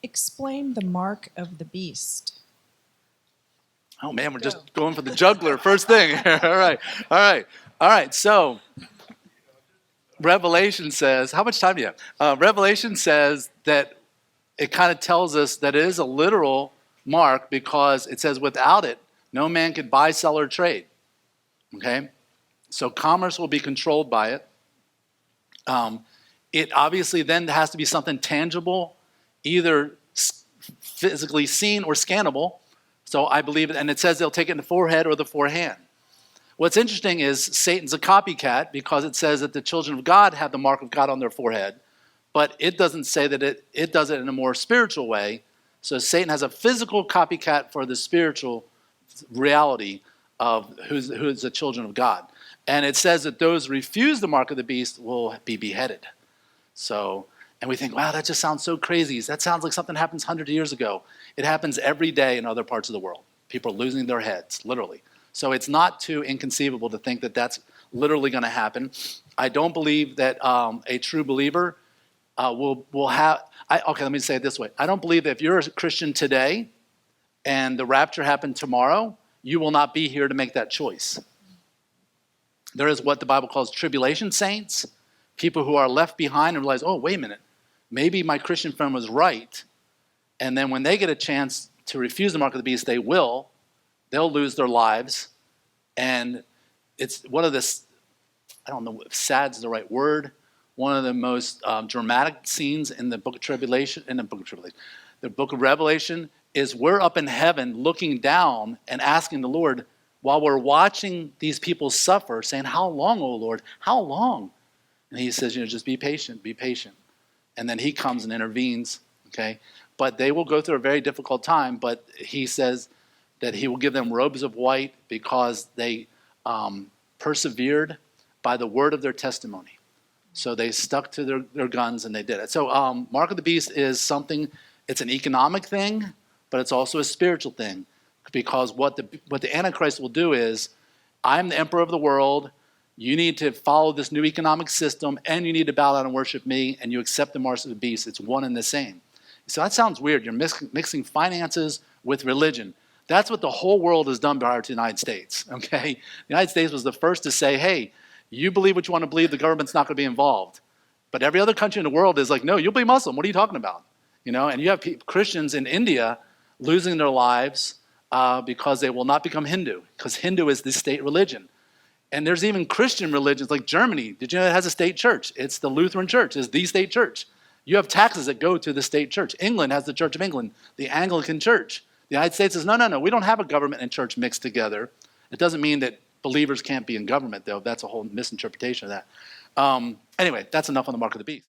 Explain the mark of the beast. Oh man, we're just going for the juggler first thing. All right. So Revelation says, how much time do you have? Revelation says that it kind of tells us that it is a literal mark because it says without it, no man could buy, sell, or trade. Okay? So commerce will be controlled by it. It obviously then has to be something tangible, either physically seen or scannable. So I believe it, and it says they'll take it in the forehead or the forehand. What's interesting is Satan's a copycat because it says that the children of God have the mark of God on their forehead, but it doesn't say that it does it in a more spiritual way. So Satan has a physical copycat for the spiritual reality of who's the children of God. And it says that those who refuse the mark of the beast will be beheaded. So, and we think, wow, that just sounds so crazy. That sounds like something happens hundreds of years ago. It happens every day in other parts of the world. People are losing their heads, literally. So it's not too inconceivable to think that that's literally going to happen. I don't believe that a true believer will have. Okay, let me say it this way. I don't believe that if you're a Christian today and the rapture happened tomorrow, you will not be here to make that choice. There is what the Bible calls tribulation saints, people who are left behind and realize, oh, wait a minute, maybe my Christian friend was right. And then when they get a chance to refuse the mark of the beast, they'll lose their lives. And it's one of the, I don't know if sad's the right word, one of the most dramatic scenes in the book of the book of Revelation is we're up in heaven looking down and asking the Lord, while we're watching these people suffer, saying, how long, O Lord, how long? And he says, just be patient, be patient. And then he comes and intervenes, okay? But they will go through a very difficult time, but he says that he will give them robes of white because they persevered by the word of their testimony. So they stuck to their guns and they did it. So Mark of the Beast is something, it's an economic thing, but it's also a spiritual thing. Because what the Antichrist will do is, I'm the emperor of the world, you need to follow this new economic system, and you need to bow down and worship me, and you accept the mark of the beast. It's one and the same. So that sounds weird. You're mixing finances with religion. That's what the whole world has done prior to the United States, okay? The United States was the first to say, hey, you believe what you want to believe, the government's not going to be involved. But every other country in the world is like, no, you'll be Muslim. What are you talking about? And you have Christians in India losing their lives because they will not become Hindu, because Hindu is the state religion. And there's even Christian religions like Germany. Did you know it has a state church? It's the Lutheran Church. It's the state church. You have taxes that go to the state church. England has the Church of England, the Anglican Church. The United States says, no, we don't have a government and church mixed together. It doesn't mean that believers can't be in government, though. That's a whole misinterpretation of that. Anyway, that's enough on the mark of the beast.